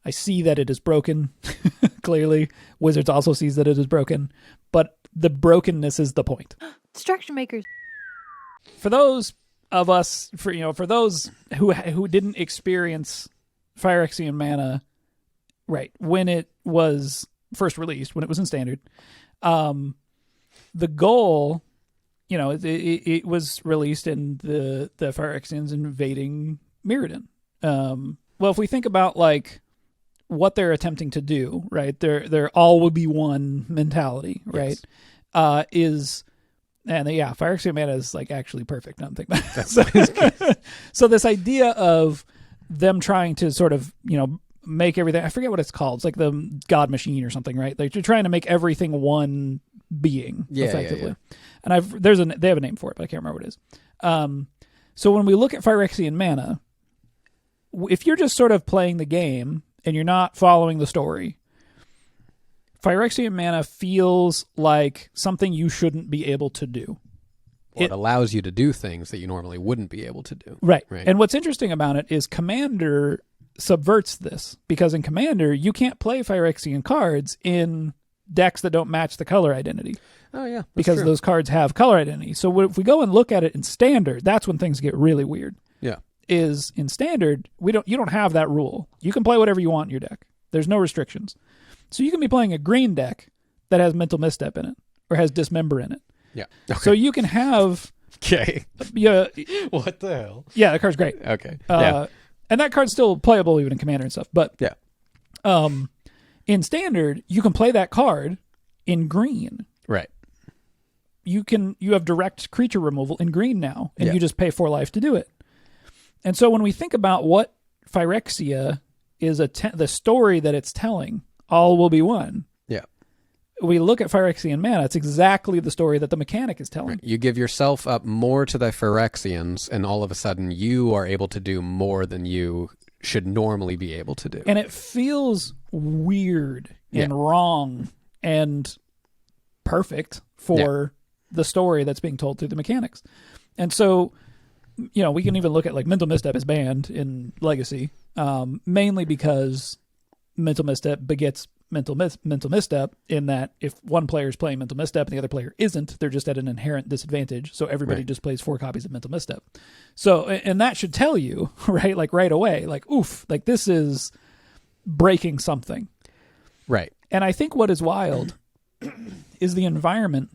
I see that it is broken. Clearly, Wizards also sees that it is broken, but the brokenness is the point. Distraction makers. For those of us, for those who didn't experience Phyrexian Mana, right, when it was first released, when it was in Standard, the goal, it was released in the Phyrexians invading Mirrodin. Well, if we think about like what they're attempting to do, right, their all will be one mentality, right, yes. Phyrexian Mana is like actually perfect. I'm thinking about so this idea of them trying to sort of make everything, I forget what it's called. It's like the God Machine or something, right? Like you're trying to make everything one being, effectively. And they have a name for it, but I can't remember what it is. So when we look at Phyrexian Mana, if you're just sort of playing the game and you're not following the story, Phyrexian Mana feels like something you shouldn't be able to do. It allows you to do things that you normally wouldn't be able to do. Right. And what's interesting about it is Commander subverts this, because in Commander, you can't play Phyrexian cards in decks that don't match the color identity. Oh, yeah. Because those cards have color identity. So if we go and look at it in Standard, that's when things get really weird. Yeah. Is in Standard, you don't have that rule. You can play whatever you want in your deck. There's no restrictions. So you can be playing a green deck that has Mental Misstep in it or has Dismember in it. Yeah. Okay. So you can have... Okay. Yeah. What the hell? Yeah, that card's great. Okay. And that card's still playable even in Commander and stuff. But in Standard, you can play that card in green. Right. You have direct creature removal in green now, and you just pay 4 life to do it. And so when we think about what Phyrexia is, the story that it's telling, all will be one. Yeah. We look at Phyrexian Mana, it's exactly the story that the mechanic is telling. Right. You give yourself up more to the Phyrexians, and all of a sudden you are able to do more than you should normally be able to do. And it feels weird and wrong and perfect for the story that's being told through the mechanics. And so, we can even look at like Mental Misstep is banned in Legacy, mainly because Mental Misstep begets mental misstep, in that if one player is playing Mental Misstep and the other player isn't, they're just at an inherent disadvantage. So everybody just plays 4 copies of Mental Misstep. So, and that should tell you, right, like right away, like, oof, like this is breaking something. Right. And I think what is wild is the environment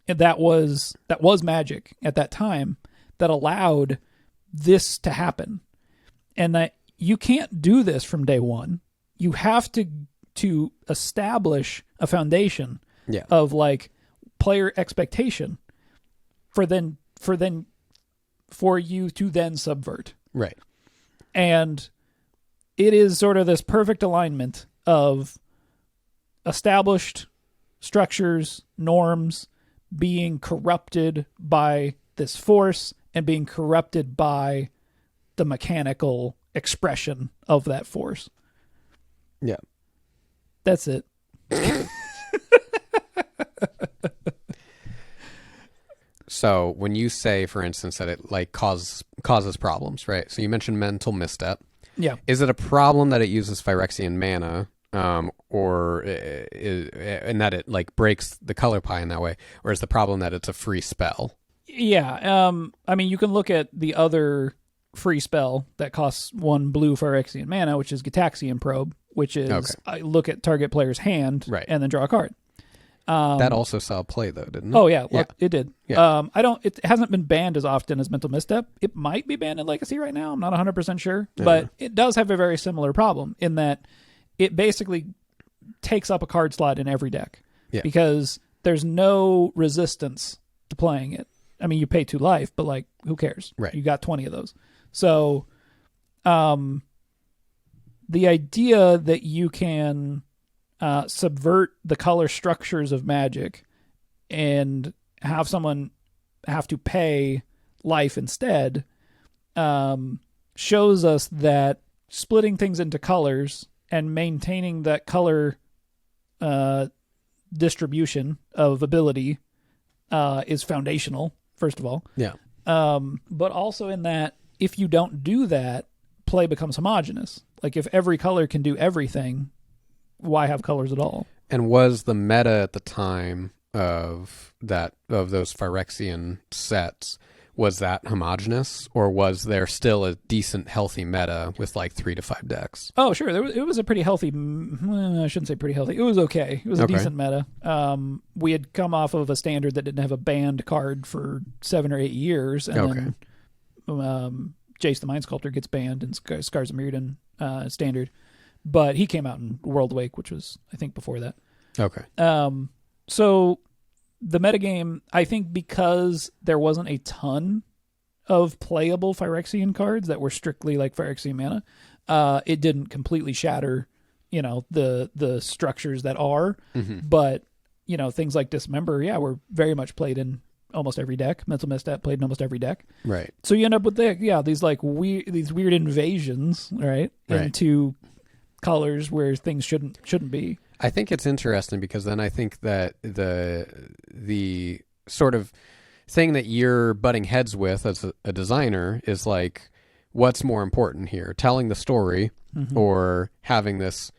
that was Magic at that time that allowed this to happen. And that you can't do this from day one. You have to establish a foundation of like player expectation for you to then subvert. Right. And it is sort of this perfect alignment of established structures, norms being corrupted by this force and being corrupted by the mechanical expression of that force. Yeah. That's it. So when you say, for instance, that it like causes problems, right? So you mentioned Mental Misstep. Yeah. Is it a problem that it uses Phyrexian Mana, or in that it like breaks the color pie in that way, or is the problem that it's a free spell? Yeah. I mean, you can look at the other free spell that costs 1 blue Phyrexian Mana, which is Gitaxian Probe, which is I look at target player's hand and then draw a card. That also saw play though, didn't it? Oh yeah, it did. Yeah. It hasn't been banned as often as Mental Misstep. It might be banned in Legacy right now. I'm not 100% sure, but it does have a very similar problem in that it basically takes up a card slot in every deck because there's no resistance to playing it. I mean, you pay 2 life, but like, who cares? Right. You got 20 of those. So, the idea that you can subvert the color structures of Magic and have someone have to pay life instead shows us that splitting things into colors and maintaining that color distribution of ability is foundational, first of all. Yeah. But also in that if you don't do that, play becomes homogenous. Like if every color can do everything, why have colors at all? And was the meta at the time of those Phyrexian sets, was that homogenous, or was there still a decent healthy meta with like 3 to 5 decks? Oh, sure. It was a pretty healthy. I shouldn't say pretty healthy. It was okay. It was a decent meta. We had come off of a standard that didn't have a banned card for 7 or 8 years, and then Jace the Mind Sculptor gets banned in Scars of Mirrodin standard, but he came out in World Wake, which was I think before that. Okay. So the metagame, I think, because there wasn't a ton of playable Phyrexian cards that were strictly like Phyrexian Mana, it didn't completely shatter, the structures that are. Mm-hmm. But, things like Dismember, were very much played in almost every deck. Mental Misstep played in almost every deck. Right. So you end up with these like these weird invasions, right? Into colors where things shouldn't be. I think it's interesting because then I think that the sort of thing that you're butting heads with as a designer is like, what's more important here, telling the story or having this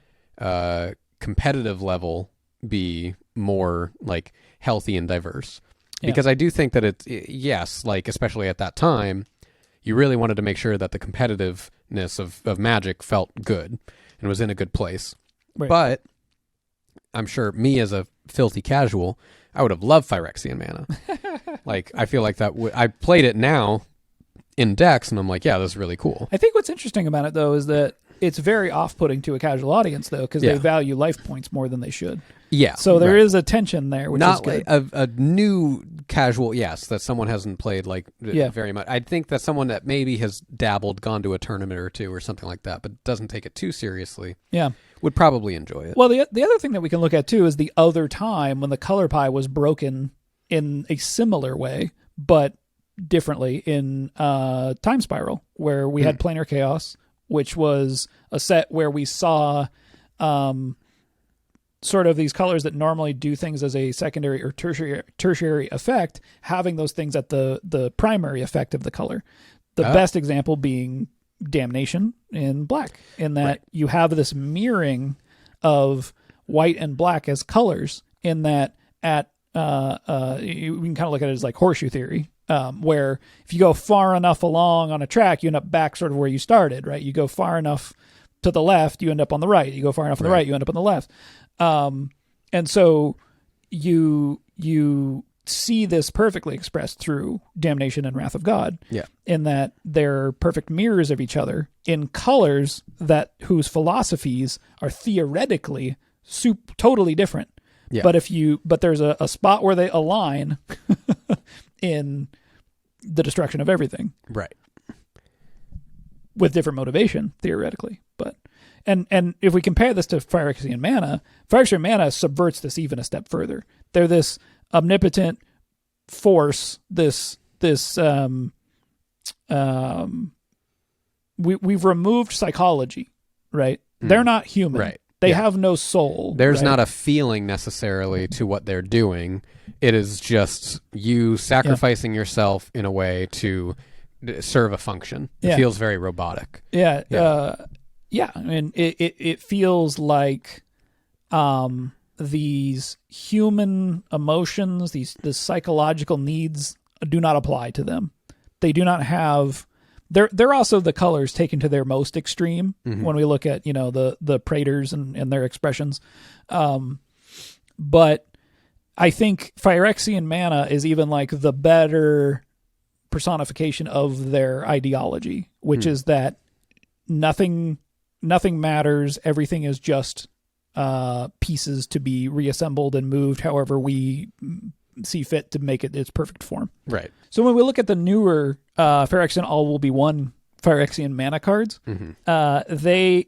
competitive level be more like healthy and diverse? Because I do think that yes, like especially at that time, you really wanted to make sure that the competitiveness of Magic felt good and was in a good place. Right. But I'm sure me as a filthy casual, I would have loved Phyrexian Mana. Like, I feel like I played it now in decks, and I'm like, yeah, this is really cool. I think what's interesting about it, though, is that it's very off-putting to a casual audience, though, because they value life points more than they should. Yeah. So there is a tension there, which is good. Not a new casual, yes, that someone hasn't played like very much. I think that someone that maybe has dabbled, gone to a tournament or two or something like that, but doesn't take it too seriously, would probably enjoy it. Well, the other thing that we can look at, too, is the other time when the color pie was broken in a similar way, but differently in Time Spiral, where we had Planar Chaos, which was a set where we saw sort of these colors that normally do things as a secondary or tertiary effect, having those things at the primary effect of the color. The best example being Damnation in black, in that you have this mirroring of white and black as colors, in that you can kind of look at it as like horseshoe theory, where if you go far enough along on a track, you end up back sort of where you started, right? You go far enough to the left, you end up on the right. You go far enough on the right, you end up on the left. And so you see this perfectly expressed through Damnation and Wrath of God, in that they're perfect mirrors of each other in colors whose philosophies are theoretically totally different. Yeah. But there's a spot where they align in the destruction of everything. Right. With different motivation, theoretically. But and if we compare this to Phyrexian Mana subverts this even a step further. They're this omnipotent force, we've removed psychology, right? They're not human. Right. They have no soul. There's not a feeling necessarily to what they're doing. It is just you sacrificing yourself in a way to serve a function. It feels very robotic. Yeah. I mean, it feels like these human emotions, the psychological needs do not apply to them. They do not have. They're also the colors taken to their most extreme when we look at the Praetors and their expressions, but I think Phyrexian Mana is even like the better personification of their ideology, which is that nothing matters. Everything is just pieces to be reassembled and moved however we see fit to make it its perfect form. Right. So when we look at the newer Phyrexian All Will Be One Phyrexian Mana cards, they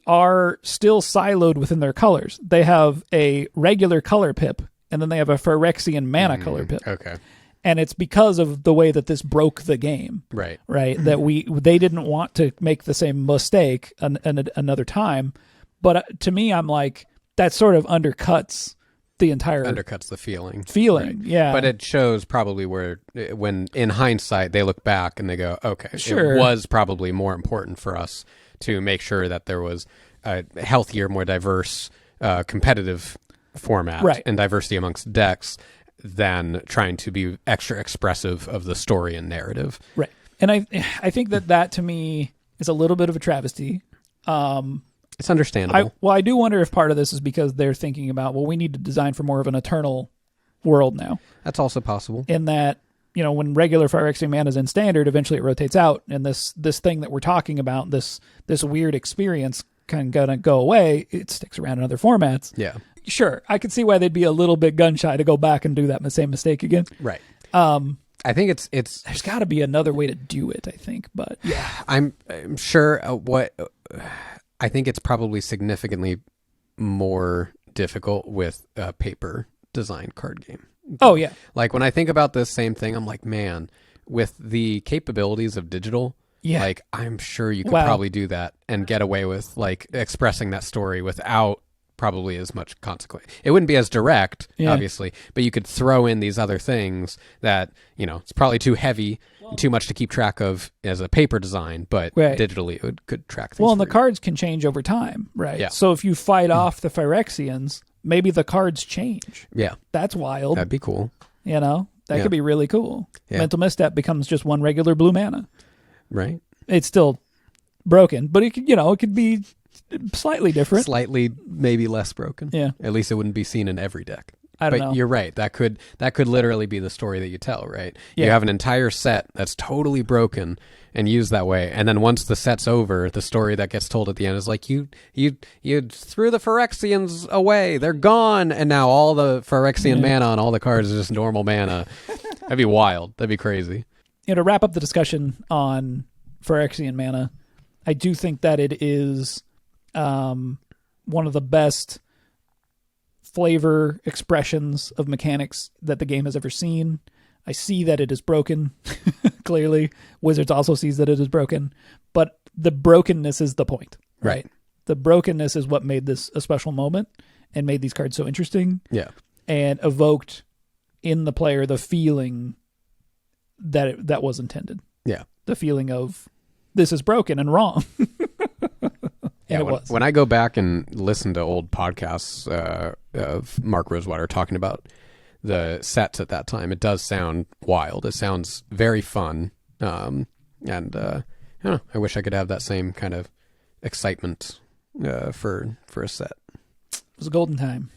are still siloed within their colors. They have a regular color pip, and then they have a Phyrexian Mana color pip. Okay. And it's because of the way that this broke the game. Right. Right. That they didn't want to make the same mistake another time. But to me, I'm like, that sort of undercuts the entire undercuts the feeling. Right. Yeah. But it shows probably where, when in hindsight, they look back and they go, okay, Sure. it was probably more important for us to make sure that there was a healthier, more diverse, competitive format Right. and diversity amongst decks than trying to be extra expressive of the story and narrative. Right. And I think that to me is a little bit of a travesty. It's understandable. I do wonder if part of this is because they're thinking about, well, we need to design for more of an eternal world now. That's also possible. In that, when regular Phyrexian Mana is in standard, eventually it rotates out, and this thing that we're talking about, this weird experience, kind of gonna go away. It sticks around in other formats. Yeah. Sure, I could see why they'd be a little bit gun shy to go back and do that same mistake again. Right. I think it's there's got to be another way to do it, I think, but yeah. I'm sure I think it's probably significantly more difficult with a paper design card game. Oh yeah. Like when I think about this same thing, I'm like, man, with the capabilities of digital, like I'm sure you could probably do that and get away with like expressing that story without probably as much consequence. It wouldn't be as direct, obviously, but you could throw in these other things that, it's probably too heavy, too much to keep track of as a paper design, but digitally it could track things. Well, and the cards can change over time, right? Yeah. So if you fight off the Phyrexians, maybe the cards change. Yeah. That's wild. That'd be cool. That could be really cool. Yeah. Mental Misstep becomes just one regular blue mana. Right. It's still broken, but it could be slightly different. Slightly maybe less broken. Yeah. At least it wouldn't be seen in every deck. I don't know. You're right. That could literally be the story that you tell, right? Yeah. You have an entire set that's totally broken and used that way, and then once the set's over, the story that gets told at the end is like you threw the Phyrexians away, they're gone, and now all the Phyrexian mana on all the cards is just normal mana. That'd be wild. That'd be crazy. To wrap up the discussion on Phyrexian Mana, I do think that it is one of the best flavor expressions of mechanics that the game has ever seen. I see that it is broken, clearly. Wizards also sees that it is broken, but the brokenness is the point, right? The brokenness is what made this a special moment and made these cards so interesting. Yeah. And evoked in the player the feeling that was intended. Yeah. The feeling of, this is broken and wrong. Yeah, it was. When I go back and listen to old podcasts of Mark Rosewater talking about the sets at that time, it does sound wild. It sounds very fun. I wish I could have that same kind of excitement for a set. It was a golden time.